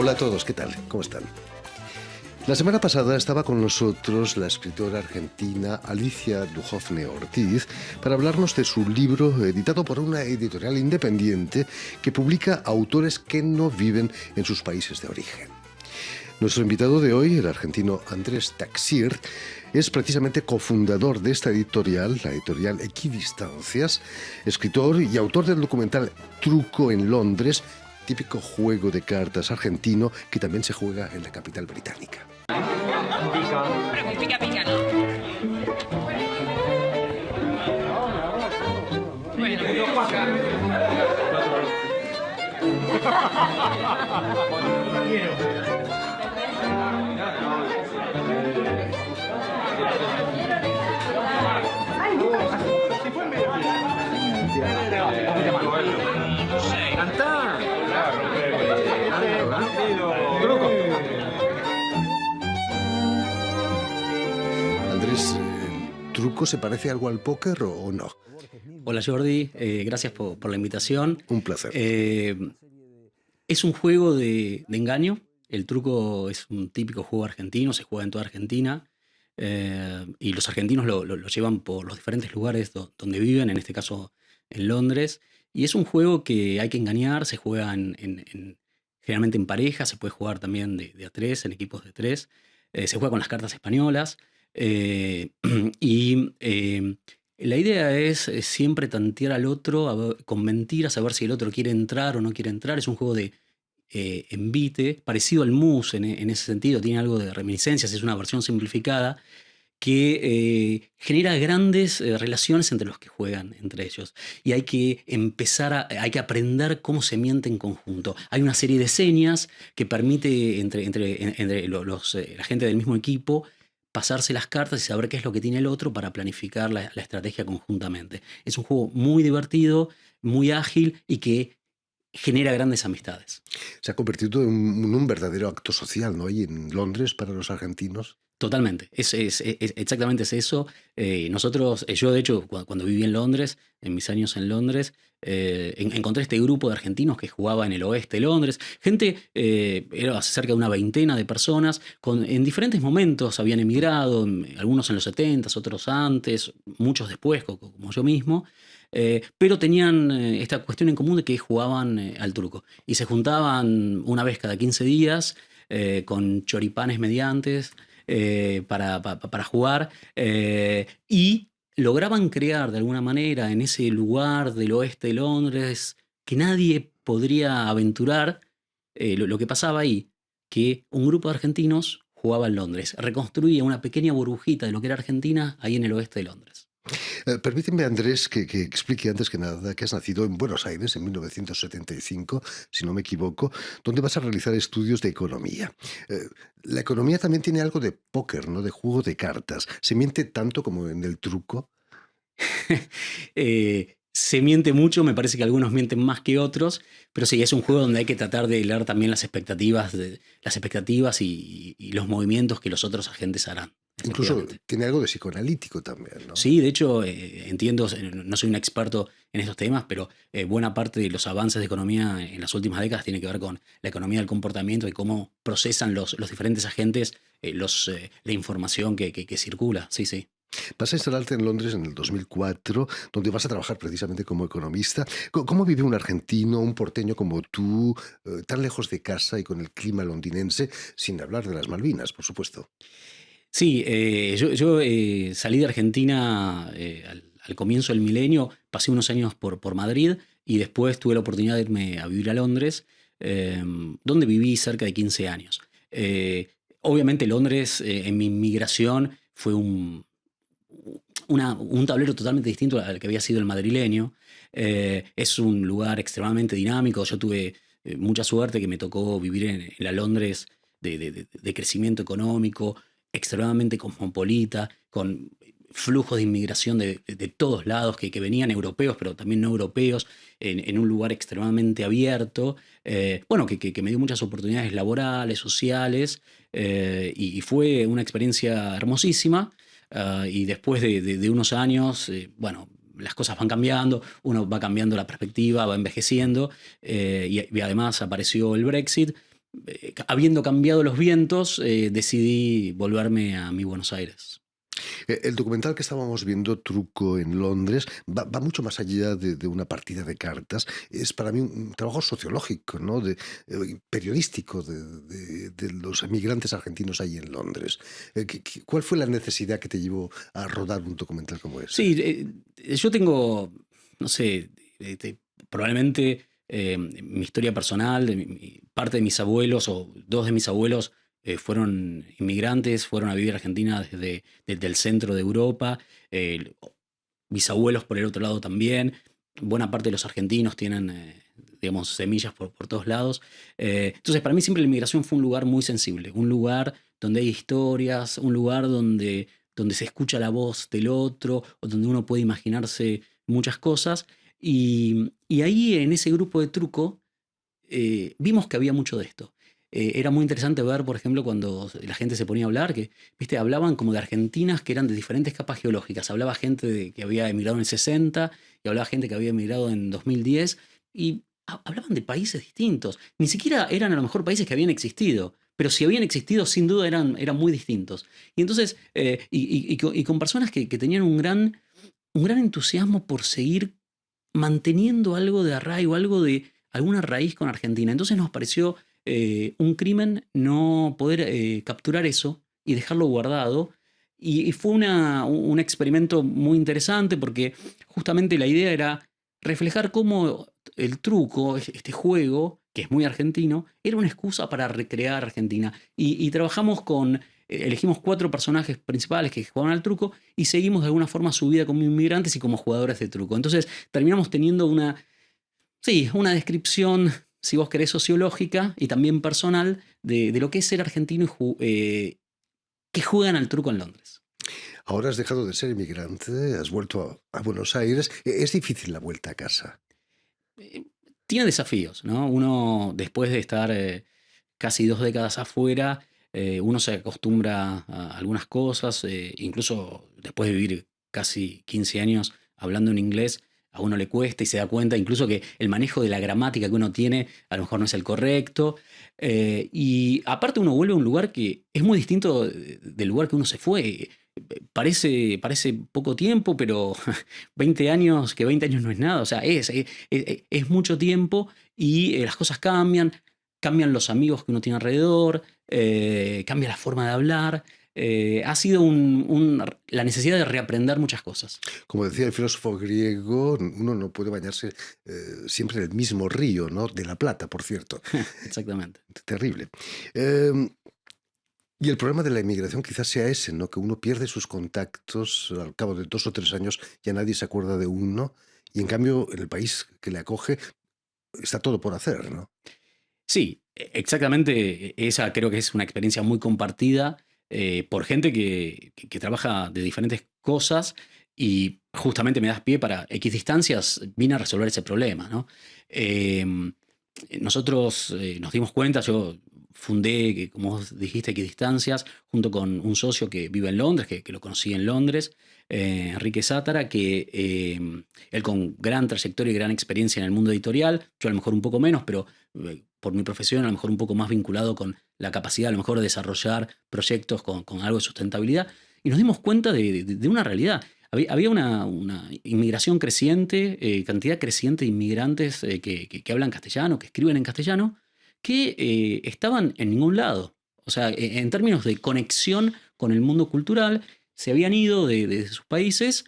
Hola a todos, ¿qué tal? ¿Cómo están? La semana pasada estaba con nosotros la escritora argentina Alicia Duhovne Ortiz para hablarnos de su libro editado por una editorial independiente que publica autores que no viven en sus países de origen. Nuestro invitado de hoy, el argentino Andrés Taxir, es precisamente cofundador de esta editorial, la editorial Equidistancias, escritor y autor del documental Truco en Londres, típico juego de cartas argentino que también se juega en la capital británica. Pica, pica, ¿no? Cantar. Andrés, ¿el truco se parece algo al póker o no? Hola Jordi, gracias por la invitación. Un placer. Es un juego de engaño. El truco es un típico juego argentino, se juega en toda Argentina. Y los argentinos lo llevan por los diferentes lugares donde viven, en este caso en Londres. Y es un juego que hay que engañar, se juega generalmente en pareja, se puede jugar también de a tres, en equipos de tres. Se juega con las cartas españolas. La idea es siempre tantear al otro con mentiras, a ver si el otro quiere entrar o no quiere entrar. Es un juego de envite, parecido al mus en ese sentido, tiene algo de reminiscencias, es una versión simplificada que genera grandes relaciones entre los que juegan entre ellos. Y hay que hay que aprender cómo se miente en conjunto. Hay una serie de señas que permite entre la gente del mismo equipo pasarse las cartas y saber qué es lo que tiene el otro para planificar la estrategia conjuntamente. Es un juego muy divertido, muy ágil y que genera grandes amistades. Se ha convertido en un verdadero acto social, ¿no? Y en Londres, para los argentinos. Totalmente, exactamente es eso. Yo de hecho, cuando viví en Londres, en mis años en Londres, encontré este grupo de argentinos que jugaba en el oeste de Londres. Gente, era cerca de una veintena de personas, en diferentes momentos habían emigrado, algunos en los 70, otros antes, muchos después, como yo mismo. Pero tenían esta cuestión en común de que jugaban al truco. Y se juntaban una vez cada 15 días con choripanes mediantes, para jugar, y lograban crear de alguna manera en ese lugar del oeste de Londres que nadie podría aventurar lo que pasaba ahí, que un grupo de argentinos jugaba en Londres, reconstruía una pequeña burbujita de lo que era Argentina ahí en el oeste de Londres. Permíteme, Andrés, que explique antes que nada que has nacido en Buenos Aires en 1975, si no me equivoco, donde vas a realizar estudios de economía. La economía también tiene algo de póker, ¿no? De juego de cartas. ¿Se miente tanto como en el truco? Se miente mucho, me parece que algunos mienten más que otros, pero sí, es un juego donde hay que tratar de leer también las expectativas y los movimientos que los otros agentes harán. Incluso tiene algo de psicoanalítico también, ¿no? Sí, de hecho, entiendo, no soy un experto en estos temas, pero buena parte de los avances de economía en las últimas décadas tiene que ver con la economía del comportamiento y cómo procesan los diferentes agentes la información que circula. Sí, sí. Vas a instalarte en Londres en el 2004, donde vas a trabajar precisamente como economista. ¿Cómo vive un argentino, un porteño como tú, tan lejos de casa y con el clima londinense, sin hablar de las Malvinas, por supuesto? Sí, yo salí de Argentina al comienzo del milenio, pasé unos años por Madrid y después tuve la oportunidad de irme a vivir a Londres, donde viví cerca de 15 años. Obviamente Londres, en mi inmigración, fue un tablero totalmente distinto al que había sido el madrileño. Es un lugar extremadamente dinámico. Yo tuve mucha suerte que me tocó vivir en la Londres de crecimiento económico, extremadamente cosmopolita, con flujos de inmigración de todos lados que venían europeos, pero también no europeos, en un lugar extremadamente abierto, que me dio muchas oportunidades laborales, sociales, y fue una experiencia hermosísima. Y después de unos años, las cosas van cambiando, uno va cambiando la perspectiva, va envejeciendo, y además apareció el Brexit. habiendo cambiado los vientos, decidí volverme a mi Buenos Aires. El documental que estábamos viendo, Truco en Londres, va mucho más allá de una partida de cartas. Es para mí un trabajo sociológico, ¿no? Periodístico de los emigrantes argentinos ahí en Londres. ¿Cuál fue la necesidad que te llevó a rodar un documental como ese? Sí, yo tengo, no sé, probablemente mi historia personal, parte de mis abuelos o dos de mis abuelos fueron inmigrantes, fueron a vivir a Argentina desde el centro de Europa. eh, Mis abuelos por el otro lado también. Buena parte de los argentinos tienen, digamos, semillas por todos lados. Entonces, para mí siempre la inmigración fue un lugar muy sensible, un lugar donde hay historias, un lugar donde se escucha la voz del otro, o donde uno puede imaginarse muchas cosas. Y ahí en ese grupo de Truco vimos que había mucho de esto. Era muy interesante ver, por ejemplo, cuando la gente se ponía a hablar, que, viste, hablaban como de argentinas que eran de diferentes capas geológicas. Hablaba gente que había emigrado en el 60 y hablaba gente que había emigrado en 2010 y hablaban de países distintos. Ni siquiera eran a lo mejor países que habían existido, pero si habían existido, sin duda eran muy distintos. Y entonces, con personas que tenían un gran entusiasmo por seguir manteniendo algo de arraigo, algo de alguna raíz con Argentina. Entonces nos pareció un crimen no poder capturar eso y dejarlo guardado. Y fue un experimento muy interesante porque justamente la idea era reflejar cómo el truco, este juego, que es muy argentino, era una excusa para recrear Argentina. Y trabajamos elegimos 4 personajes principales que jugaban al truco y seguimos de alguna forma su vida como inmigrantes y como jugadores de truco. Entonces terminamos teniendo una descripción, si vos querés, sociológica y también personal de lo que es ser argentino que juegan al truco en Londres. Ahora has dejado de ser inmigrante, has vuelto a Buenos Aires. Es difícil la vuelta a casa. Eh, Tiene desafíos, ¿no? Uno, después de estar casi 2 décadas afuera, uno se acostumbra a algunas cosas, incluso después de vivir casi 15 años hablando en inglés, a uno le cuesta y se da cuenta incluso que el manejo de la gramática que uno tiene a lo mejor no es el correcto. Y aparte uno vuelve a un lugar que es muy distinto del lugar que uno se fue. Parece poco tiempo, pero 20 años, que 20 años no es nada, o sea, es mucho tiempo y las cosas cambian los amigos que uno tiene alrededor, cambia la forma de hablar. Ha sido la necesidad de reaprender muchas cosas. Como decía el filósofo griego, uno no puede bañarse siempre en el mismo río, ¿no? De la Plata, por cierto. Exactamente. Terrible. Eh, y el problema de la inmigración quizás sea ese, ¿no? Que uno pierde sus contactos, al cabo de 2 o 3 años ya nadie se acuerda de uno, y en cambio en el país que le acoge está todo por hacer, ¿no? Sí, exactamente. Esa creo que es una experiencia muy compartida por gente que trabaja de diferentes cosas y justamente me das pie para equidistancias, vine a resolver ese problema, ¿no? Eh, Nosotros nos dimos cuenta, yo fundé, como vos dijiste, Equidistancias, junto con un socio que vive en Londres, que lo conocí en Londres, Enrique Sátara, que él con gran trayectoria y gran experiencia en el mundo editorial, yo a lo mejor un poco menos, pero por mi profesión a lo mejor un poco más vinculado con la capacidad a lo mejor de desarrollar proyectos con algo de sustentabilidad, y nos dimos cuenta de una realidad. Había una inmigración creciente, cantidad creciente de inmigrantes que hablan castellano, que escriben en castellano, que estaban en ningún lado. O sea, en términos de conexión con el mundo cultural, se habían ido de sus países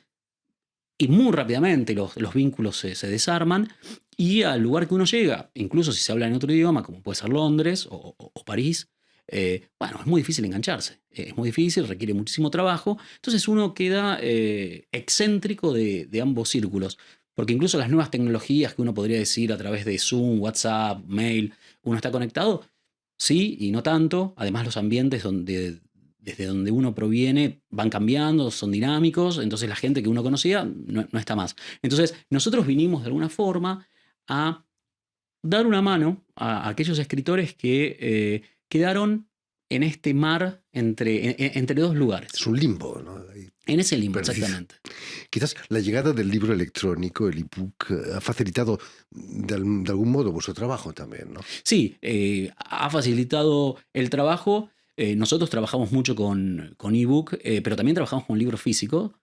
y muy rápidamente los vínculos se desarman y al lugar que uno llega, incluso si se habla en otro idioma, como puede ser Londres o París, bueno, es muy difícil engancharse, es muy difícil, requiere muchísimo trabajo, entonces uno queda excéntrico de ambos círculos, porque incluso las nuevas tecnologías que uno podría decir a través de Zoom, WhatsApp, mail, uno está conectado, sí y no tanto, además los ambientes desde donde uno proviene van cambiando, son dinámicos, entonces la gente que uno conocía no está más. Entonces nosotros vinimos de alguna forma a dar una mano a aquellos escritores que quedaron en este mar entre dos lugares. Es un limbo, ¿no? En ese limbo, Perdido. exactamente. Quizás la llegada del libro electrónico, el ebook, ha facilitado de algún modo vuestro trabajo también, ¿no? Sí, ha facilitado el trabajo. Nosotros trabajamos mucho con ebook, pero también trabajamos con libro físico.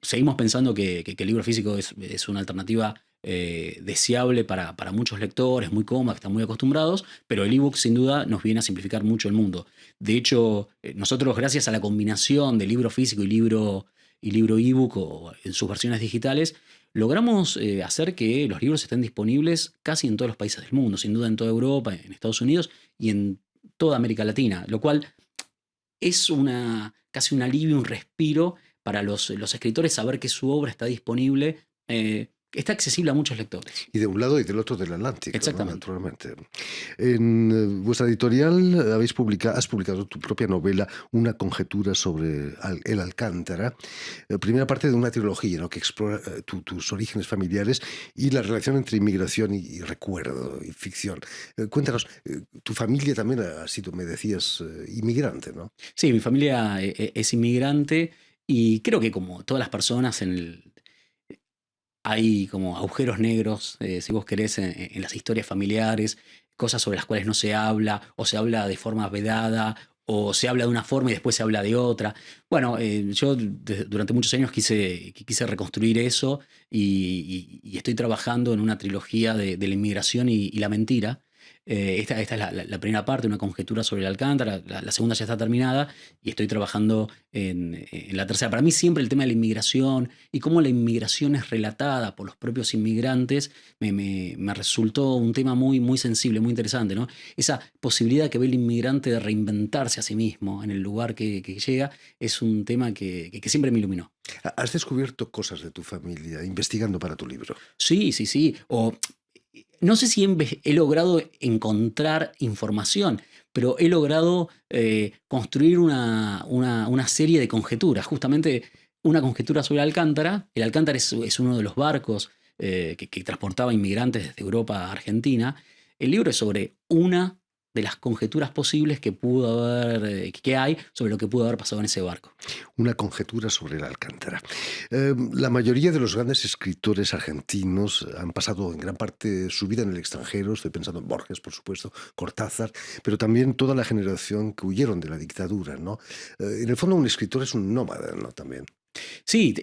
Seguimos pensando que el libro físico es una alternativa deseable para muchos lectores, muy cómoda, que están muy acostumbrados, pero el ebook sin duda nos viene a simplificar mucho el mundo. De hecho, nosotros gracias a la combinación de libro físico y libro ebook o en sus versiones digitales, logramos hacer que los libros estén disponibles casi en todos los países del mundo, sin duda en toda Europa, en Estados Unidos y en toda América Latina, lo cual es casi un alivio, un respiro para los escritores saber que su obra está disponible, está accesible a muchos lectores. Y de un lado y del otro del Atlántico, ¿no? Exactamente. Naturalmente. En vuestra editorial has publicado tu propia novela, Una conjetura sobre el Alcántara, primera parte de una trilogía, ¿no? Que explora tus orígenes familiares y la relación entre inmigración y recuerdo y ficción. Cuéntanos, tu familia también ha sido, me decías, inmigrante, ¿no? Sí, mi familia es inmigrante y creo que como todas las personas hay como agujeros negros, si vos querés, en las historias familiares, cosas sobre las cuales no se habla, o se habla de forma vedada, o se habla de una forma y después se habla de otra. Bueno, yo durante muchos años quise reconstruir eso y estoy trabajando en una trilogía de la inmigración y la mentira. Esta es la primera parte, una conjetura sobre el Alcántara. La segunda ya está terminada y estoy trabajando en la tercera. Para mí siempre el tema de la inmigración y cómo la inmigración es relatada por los propios inmigrantes me resultó un tema muy, muy sensible, muy interesante, ¿no? Esa posibilidad que ve el inmigrante de reinventarse a sí mismo en el lugar que llega es un tema que siempre me iluminó. ¿Has descubierto cosas de tu familia investigando para tu libro? Sí, sí, sí. O no sé si he logrado encontrar información, pero he logrado construir una serie de conjeturas. Justamente una conjetura sobre Alcántara. El Alcántara es uno de los barcos que transportaba inmigrantes desde Europa a Argentina. El libro es sobre una de las conjeturas posibles que hay sobre lo que pudo haber pasado en ese barco. Una conjetura sobre el Alcántara. La mayoría de los grandes escritores argentinos han pasado en gran parte su vida en el extranjero. Estoy pensando en Borges, por supuesto, Cortázar, pero también toda la generación que huyeron de la dictadura, ¿no? En el fondo, un escritor es un nómada, ¿no? También. Sí,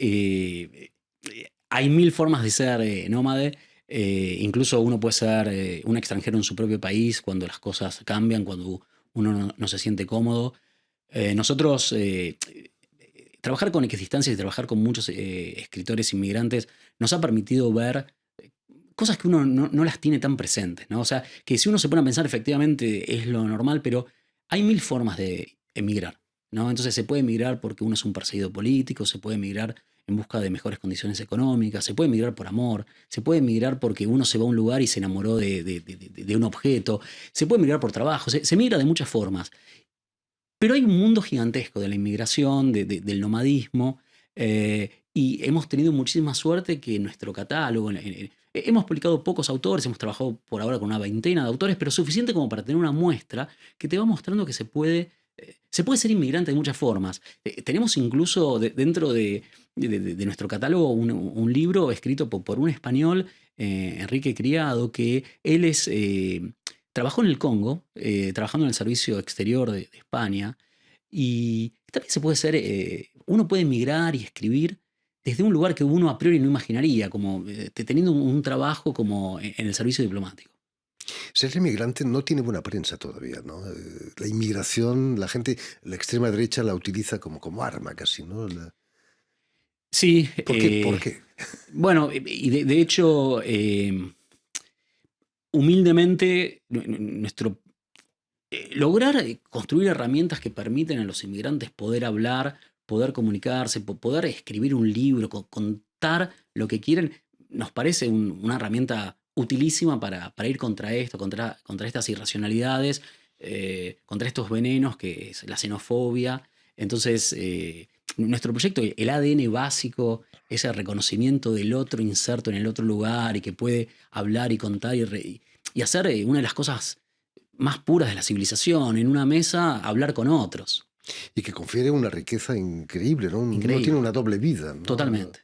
hay mil formas de ser nómade. Incluso uno puede ser un extranjero en su propio país cuando las cosas cambian, cuando uno no se siente cómodo. Nosotros, trabajar con equidistancia y trabajar con muchos escritores inmigrantes nos ha permitido ver cosas que uno no las tiene tan presentes, ¿no? O sea, que si uno se pone a pensar, efectivamente es lo normal, pero hay mil formas de emigrar, ¿no? Entonces se puede emigrar porque uno es un perseguido político, se puede emigrar en busca de mejores condiciones económicas, se puede emigrar por amor, se puede emigrar porque uno se va a un lugar y se enamoró de un objeto, se puede emigrar por trabajo, se emigra de muchas formas. Pero hay un mundo gigantesco de la inmigración, del nomadismo, y hemos tenido muchísima suerte que en nuestro catálogo, hemos publicado pocos autores, hemos trabajado por ahora con una veintena de autores, pero suficiente como para tener una muestra que te va mostrando que se puede ser inmigrante de muchas formas. Tenemos incluso dentro de nuestro catálogo un libro escrito por un español, Enrique Criado, que él trabajó en el Congo, trabajando en el servicio exterior de España, y también se puede uno puede emigrar y escribir desde un lugar que uno a priori no imaginaría, como teniendo un trabajo como en el servicio diplomático. Ser inmigrante no tiene buena prensa todavía, ¿no? La inmigración, la gente, la extrema derecha la utiliza como arma casi, ¿no? Sí, ¿Por qué? ¿Por qué? bueno, y de hecho, humildemente, lograr construir herramientas que permiten a los inmigrantes poder hablar, poder comunicarse, poder escribir un libro, contar lo que quieren, nos parece una herramienta utilísima para ir contra esto, contra estas irracionalidades, contra estos venenos que es la xenofobia. Entonces, nuestro proyecto, el ADN básico, ese reconocimiento del otro inserto en el otro lugar y que puede hablar y contar y hacer una de las cosas más puras de la civilización, en una mesa, hablar con otros. Y que confiere una riqueza increíble, ¿no? Uno Increíble. tiene una doble vida, ¿no? Totalmente.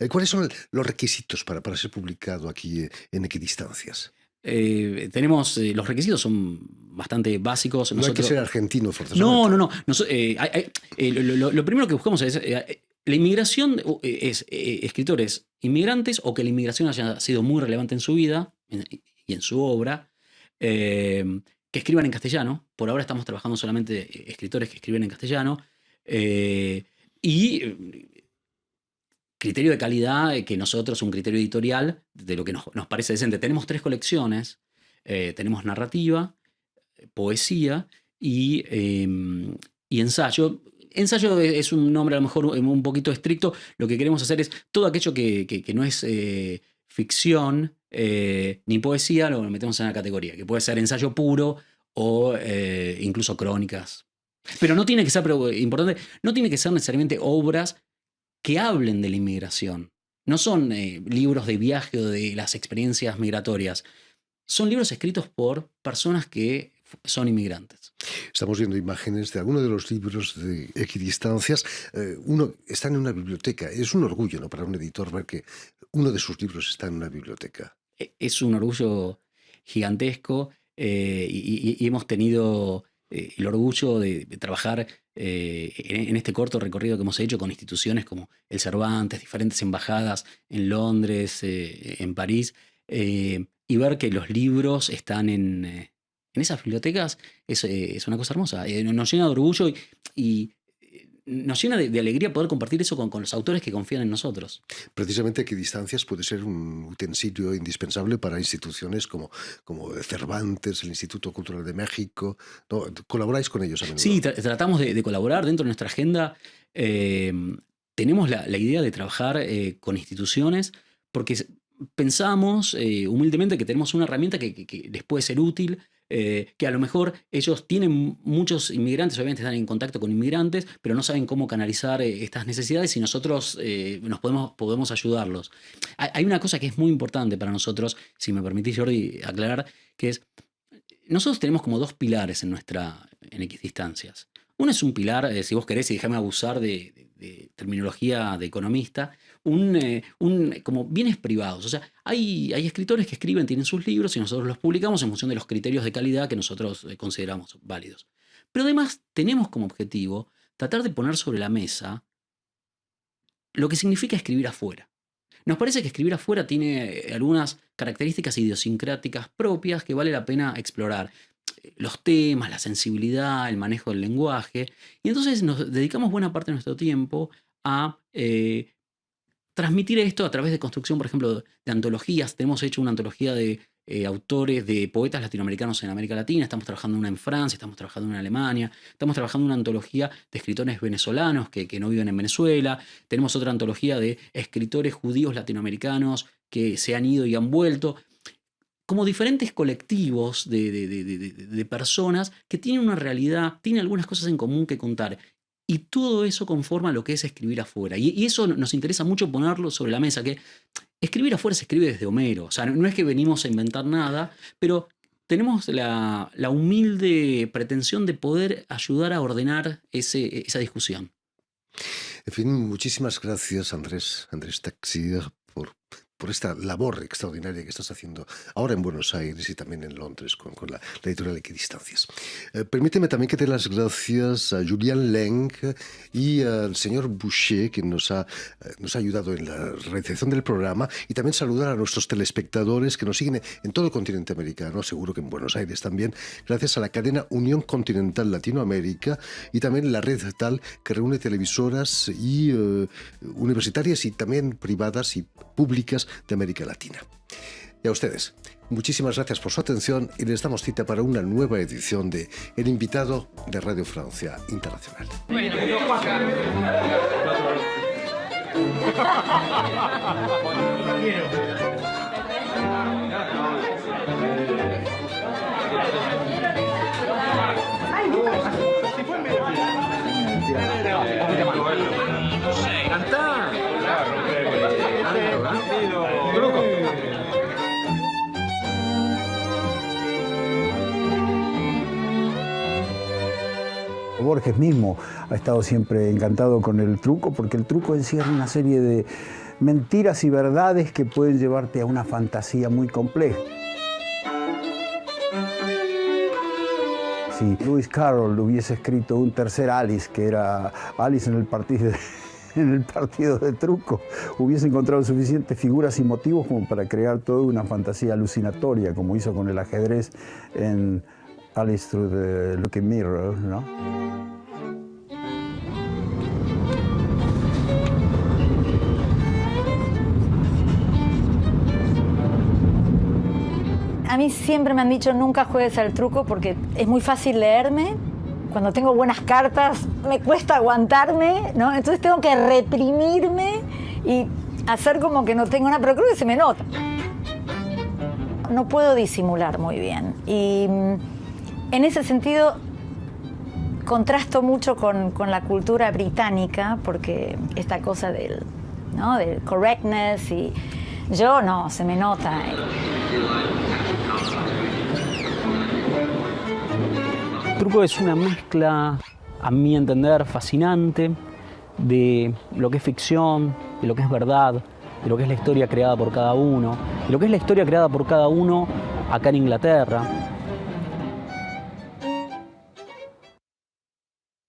¿Cuáles son los requisitos para ser publicado aquí en Equidistancias? Los requisitos son bastante básicos. No hay que ser argentino forzosamente. No. Lo primero que buscamos es la inmigración, es escritores inmigrantes o que la inmigración haya sido muy relevante en su vida y en su obra, que escriban en castellano. Por ahora estamos trabajando solamente escritores que escriben en castellano. Y criterio de calidad, que nosotros, un criterio editorial de lo que nos parece decente. Tenemos 3 colecciones. Tenemos narrativa, poesía y ensayo. Ensayo es un nombre a lo mejor un poquito estricto. Lo que queremos hacer es todo aquello que no es ficción ni poesía, lo metemos en la categoría, que puede ser ensayo puro o incluso crónicas. Pero no tiene que ser, importante, no tiene que ser necesariamente obras que hablen de la inmigración. No son libros de viaje o de las experiencias migratorias. Son libros escritos por personas que son inmigrantes. Estamos viendo imágenes de algunos de los libros de Equidistancias. Uno está en una biblioteca. Es un orgullo, ¿no?, para un editor ver que uno de sus libros está en una biblioteca. Es un orgullo gigantesco y hemos tenido el orgullo de trabajar en este corto recorrido que hemos hecho con instituciones como el Cervantes, diferentes embajadas en Londres, en París, y ver que los libros están en esas bibliotecas es una cosa hermosa. Nos llena de orgullo y nos llena de alegría poder compartir eso con los autores que confían en nosotros. Precisamente Equidistancias puede ser un utensilio indispensable para instituciones como Cervantes, el Instituto Cultural de México, ¿no? ¿Colaboráis con ellos a menudo? Sí, tratamos de colaborar dentro de nuestra agenda. Tenemos la idea de trabajar con instituciones porque pensamos humildemente que tenemos una herramienta que les puede ser útil, que a lo mejor ellos tienen muchos inmigrantes, obviamente están en contacto con inmigrantes, pero no saben cómo canalizar estas necesidades y nosotros podemos ayudarlos. Hay una cosa que es muy importante para nosotros, si me permitís, Jordi, aclarar, que es, nosotros tenemos como 2 pilares en Equidistancias. Uno es un pilar, si vos querés, y déjame abusar de terminología de economista, como bienes privados. O sea, hay escritores que escriben, tienen sus libros y nosotros los publicamos en función de los criterios de calidad que nosotros consideramos válidos. Pero además tenemos como objetivo tratar de poner sobre la mesa lo que significa escribir afuera. Nos parece que escribir afuera tiene algunas características idiosincráticas propias que vale la pena explorar. Los temas, la sensibilidad, el manejo del lenguaje. Y entonces nos dedicamos buena parte de nuestro tiempo a transmitir esto a través de construcción, por ejemplo, de antologías. Tenemos hecho una antología de autores, de poetas latinoamericanos en América Latina. Estamos trabajando una en Francia, estamos trabajando una en Alemania. Estamos trabajando una antología de escritores venezolanos que no viven en Venezuela. Tenemos otra antología de escritores judíos latinoamericanos que se han ido y han vuelto. Como diferentes colectivos de personas que tienen una realidad, tienen algunas cosas en común que contar. Y todo eso conforma lo que es escribir afuera. Y eso nos interesa mucho ponerlo sobre la mesa, que escribir afuera se escribe desde Homero. O sea, no es que venimos a inventar nada, pero tenemos la humilde pretensión de poder ayudar a ordenar esa discusión. En fin, muchísimas gracias, Andrés Texier, por esta labor extraordinaria que estás haciendo ahora en Buenos Aires y también en Londres con la editorial Equidistancias. Permíteme también que dé las gracias a Julian Leng y al señor Boucher, que nos ha ayudado en la realización del programa, y también saludar a nuestros telespectadores que nos siguen en todo el continente americano, seguro que en Buenos Aires también, gracias a la cadena Unión Continental Latinoamérica y también la red tal que reúne televisoras y universitarias y también privadas y públicas de América Latina. Y a ustedes, muchísimas gracias por su atención y les damos cita para una nueva edición de El Invitado de Radio Francia Internacional. Borges mismo ha estado siempre encantado con el truco, porque el truco encierra una serie de mentiras y verdades que pueden llevarte a una fantasía muy compleja. Si Lewis Carroll hubiese escrito un tercer Alice, que era Alice en el partido de truco, hubiese encontrado suficientes figuras y motivos como para crear toda una fantasía alucinatoria, como hizo con el ajedrez en Alice Through the Looking Mirror, ¿no? A mí siempre me han dicho nunca juegues al truco porque es muy fácil leerme. Cuando tengo buenas cartas me cuesta aguantarme, ¿no? Entonces tengo que reprimirme y hacer como que no tengo nada, pero creo que se me nota. No puedo disimular muy bien y en ese sentido contrasto mucho con la cultura británica porque esta cosa ¿no? del correctness y yo no, se me nota. El truco es una mezcla, a mi entender, fascinante de lo que es ficción, de lo que es verdad, de lo que es la historia creada por cada uno, de lo que es la historia creada por cada uno acá en Inglaterra.